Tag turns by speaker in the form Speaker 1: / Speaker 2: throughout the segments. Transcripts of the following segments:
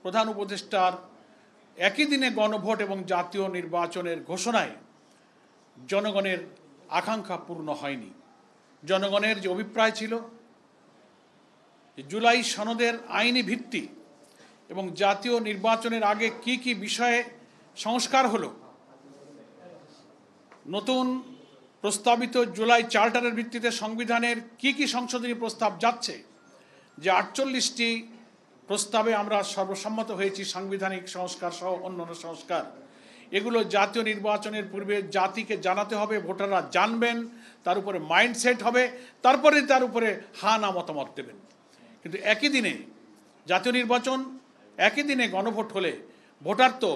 Speaker 1: প্রধান উপদেষ্টার একই দিনে গণভোট এবং জাতীয় নির্বাচনের ঘোষণায় জনগণের আকাঙ্ক্ষা পূর্ণ হয়নি। জনগণের যে অভিপ্রায় ছিল জুলাই সনদের আইনি ভিত্তি এবং জাতীয় নির্বাচনের আগে কি কি বিষয়ে সংস্কার হলো, নতুন প্রস্তাবিত জুলাই চার্টারের ভিত্তিতে সংবিধানের কি কি সংশোধনী প্রস্তাব যাচ্ছে, যে 48টি প্রস্তাবে আমরা সর্বসম্মত হয়েছি সাংবিধানিক সংস্কার সহ অন্যান্য সংস্কার, এগুলো জাতীয় নির্বাচনের পূর্বে জাতিকে জানাতে হবে, ভোটাররা জানবেন, তার উপরে মাইন্ডসেট হবে, তারপরে তার উপরে হা না মতামত দেবেন। কিন্তু একই দিনে জাতীয় নির্বাচন, একই দিনে গণভোট হলে ভোটার তো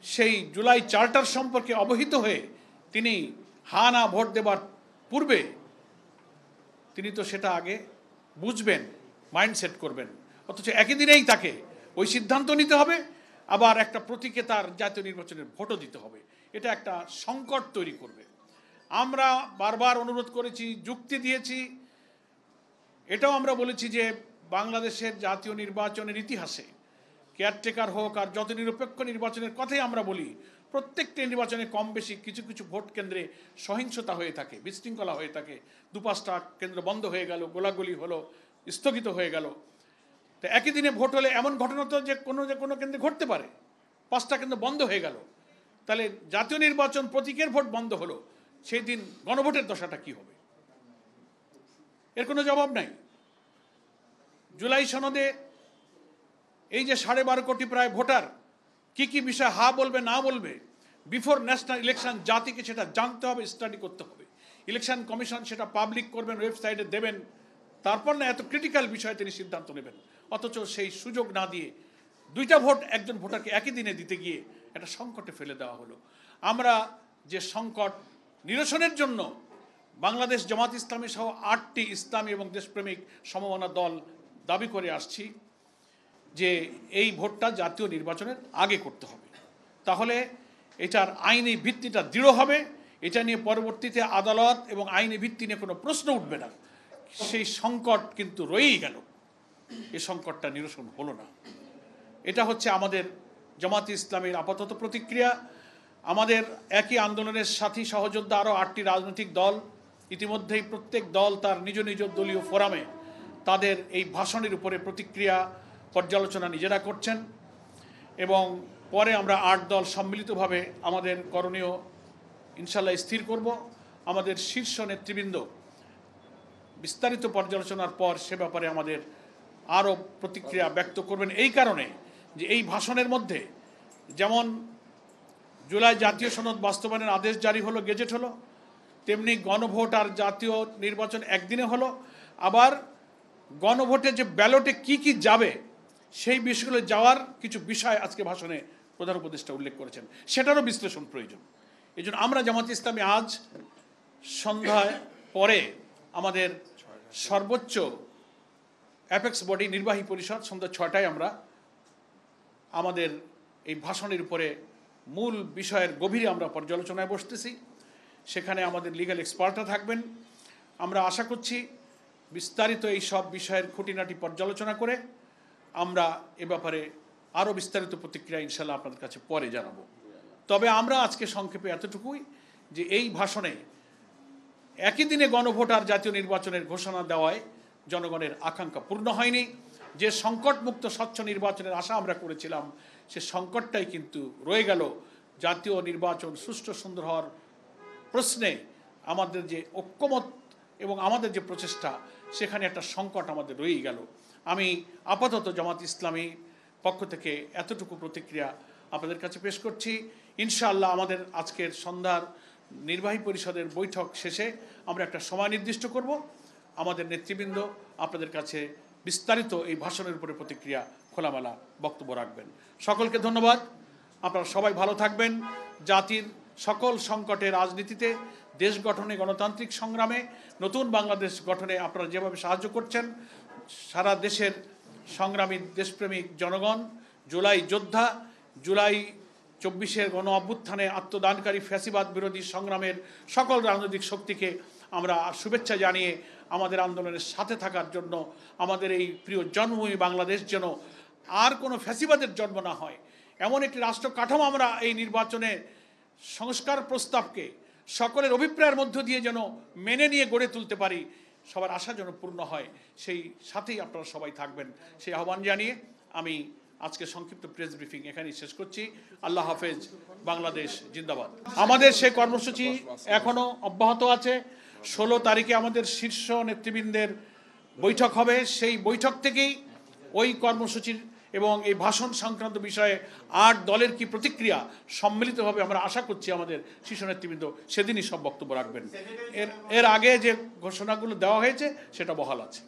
Speaker 1: সেই জুলাই চার্টার সম্পর্কে অবহিত হয়ে তিনি হা না ভোট দেবার পূর্বে তিনি তো সেটা আগে বুঝবেন, মাইন্ডসেট করবেন, অথচ একই দিনেই তাকে ওই সিদ্ধান্ত নিতে হবে, আবার একটা প্রতীকে তার জাতীয় নির্বাচনের ভোটও দিতে হবে। এটা একটা সংকট তৈরি করবে। আমরা বারবার অনুরোধ করেছি, যুক্তি দিয়েছি, এটাও আমরা বলেছি যে বাংলাদেশের জাতীয় নির্বাচনের ইতিহাসে কেয়ারটেকার হোক আর যত নিরপেক্ষ নির্বাচনের কথাই আমরা বলি, প্রত্যেকটি নির্বাচনে কম বেশি কিছু কিছু ভোট কেন্দ্রে সহিংসতা হয়ে থাকে, বিশৃঙ্খলা হয়ে থাকে, 2-5টা কেন্দ্র বন্ধ হয়ে গেল, গোলাগুলি হলো, স্থগিত হয়ে গেল। তো একই দিনে ভোট হলে এমন ঘটনা তো যে কোনো কেন্দ্রে ঘটতে পারে, 5টা কেন্দ্র বন্ধ হয়ে গেল, তাহলে জাতীয় নির্বাচন প্রতীকের ভোট বন্ধ হলো, সেই দিন গণভোটের দশাটা কি হবে? এর কোনো জবাব নাই। জুলাই সনদে এই যে 12.5 কোটি প্রায় ভোটার কি কি বিষয় হা বলবে না বলবে, বিফোর ন্যাশনাল ইলেকশন জাতিকে সেটা জানতে হবে, স্টাডি করতে হবে। ইলেকশন কমিশন সেটা পাবলিক করবেন, ওয়েবসাইটে দেবেন, তারপর না এত ক্রিটিক্যাল বিষয়ে তিনি সিদ্ধান্ত নেবেন। অথচ সেই সুযোগ না দিয়ে 2টা ভোট একজন ভোটারকে একই দিনে দিতে গিয়ে একটা সংকটে ফেলে দেওয়া হলো। আমরা যে সংকট নিরসনের জন্য বাংলাদেশ জামাত ইসলামী সহ 8টি ইসলামী এবং দেশপ্রেমিক সমমনা দল দাবি করে আসছি যে এই ভোটটা জাতীয় নির্বাচনের আগে করতে হবে, তাহলে এটার আইনি ভিত্তিটা দৃঢ় হবে, এটা নিয়ে পরবর্তীতে আদালত এবং আইনি ভিত্তি নিয়ে কোনো প্রশ্ন উঠবে না। সেই সংকট কিন্তু রয়েই গেল, এই সংকটটা নিরসন হলো না। এটা হচ্ছে আমাদের জামাত ইসলামীর আপাতত প্রতিক্রিয়া। আমাদের একই আন্দোলনের সাথী সহযোদ্ধা আরও 8টি রাজনৈতিক দল ইতিমধ্যেই প্রত্যেক দল তার নিজ নিজ দলীয় ফোরামে তাদের এই ভাষণের উপরে প্রতিক্রিয়া পর্যালোচনা নিজেরা করছেন, এবং পরে আমরা 8 দল সম্মিলিতভাবে আমাদের করণীয় ইনশাল্লাহ স্থির করব। আমাদের শীর্ষ নেতৃবৃন্দ বিস্তারিত পর্যালোচনার পর সে ব্যাপারে আমাদের আরও প্রতিক্রিয়া ব্যক্ত করবেন, এই কারণে যে এই ভাষণের মধ্যে যেমন জুলাই জাতীয় সনদ বাস্তবায়নের আদেশ জারি হলো, গেজেট হলো, তেমনি গণভোট আর জাতীয় নির্বাচন একদিনে হলো, আবার গণভোটে যে ব্যালটে কি কি যাবে সেই বিষয়গুলো যাওয়ার কিছু বিষয় আজকে ভাষণে প্রধান উপদেষ্টা উল্লেখ করেছেন, সেটারও বিশ্লেষণ প্রয়োজন। এই জন্য আমরা জামাত ইসলামী আজ সন্ধ্যায় পরে আমাদের সর্বোচ্চ অ্যাপেক্স বডি নির্বাহী পরিষদ সন্ধ্যা 6টায় আমরা আমাদের এই ভাষণের উপরে মূল বিষয়ের গভীরে আমরা পর্যালোচনায় বসতেছি। সেখানে আমাদের লিগ্যাল এক্সপার্টরা থাকবেন। আমরা আশা করছি বিস্তারিত এই সব বিষয়ের খুঁটিনাটি পর্যালোচনা করে আমরা এ ব্যাপারে আরও বিস্তারিত প্রতিক্রিয়া ইনশাল্লাহ আপনাদের কাছে পরে জানাবো। তবে আমরা আজকে সংক্ষেপে এতটুকুই যে এই ভাষণে একই দিনে গণভোট আর জাতীয় নির্বাচনের ঘোষণা দেওয়ায় জনগণের আকাঙ্ক্ষা পূর্ণ হয়নি। যে সংকটমুক্ত স্বচ্ছ নির্বাচনের আশা আমরা করেছিলাম সে সংকটটাই কিন্তু রয়ে গেল। জাতীয় নির্বাচন সুষ্ঠু সুন্দর হওয়ার প্রশ্নে আমাদের যে ঐক্যমত এবং আমাদের যে প্রচেষ্টা, সেখানে একটা সংকট আমাদের রয়েই গেল। আমি আপাতত জামাত ইসলামী পক্ষ থেকে এতটুকু প্রতিক্রিয়া আপনাদের কাছে পেশ করছি। ইনশাআল্লাহ আমাদের আজকের সন্ধ্যার নির্বাহী পরিষদের বৈঠক শেষে আমরা একটা সময় নির্দিষ্ট করব, আমাদের নেতৃবৃন্দ আপনাদের কাছে বিস্তারিত এই ভাষণের উপরে প্রতিক্রিয়া খোলামেলা বক্তব্য রাখবেন। সকলকে ধন্যবাদ। আপনারা সবাই ভালো থাকবেন। জাতির সকল সংকটে, রাজনীতিতে, দেশ গঠনে, গণতান্ত্রিক সংগ্রামে, নতুন বাংলাদেশ গঠনে আপনারা যেভাবে সাহায্য করছেন, সারা দেশের সংগ্রামী দেশপ্রেমিক জনগণ, জুলাই যোদ্ধা, জুলাই 24-এর গণ অভ্যুত্থানে আত্মদানকারী ফ্যাসিবাদ বিরোধী সংগ্রামের সকল রাজনৈতিক শক্তিকে আমরা শুভেচ্ছা জানিয়ে আমাদের আন্দোলনের সাথে থাকার জন্য, আমাদের এই প্রিয় জন্মভূমি বাংলাদেশ যেন আর কোনো ফ্যাসিবাদের জন্ম না হয়, এমন একটি রাষ্ট্র কাঠামো আমরা এই নির্বাচনে সংস্কার প্রস্তাবকে সকলের অভিপ্রায়ের মধ্য দিয়ে যেন মেনে নিয়ে গড়ে তুলতে পারি, সবার আশা যেন পূর্ণ হয়, সেই সাথেই আপনারা সবাই থাকবেন, সেই আহ্বান জানিয়ে আমি আজকে সংক্ষিপ্ত প্রেস ব্রিফিং এখানেই শেষ করছি। আল্লাহ হাফেজ, বাংলাদেশ জিন্দাবাদ। আমাদের সেই কর্মসূচি এখনও অব্যাহত আছে। 16 তারিখে আমাদের শীর্ষ নেতৃবৃন্দের বৈঠক হবে। সেই বৈঠক থেকেই ওই কর্মসূচির এবং এই ভাষণ সংক্রান্ত বিষয়ে 8 দলের কি প্রতিক্রিয়া সম্মিলিতভাবে আমরা আশা করছি আমাদের শীর্ষ নেতৃবৃন্দ সেদিনই সব বক্তব্য রাখবেন। এর আগে যে ঘোষণাগুলো দেওয়া হয়েছে সেটা বহাল আছে।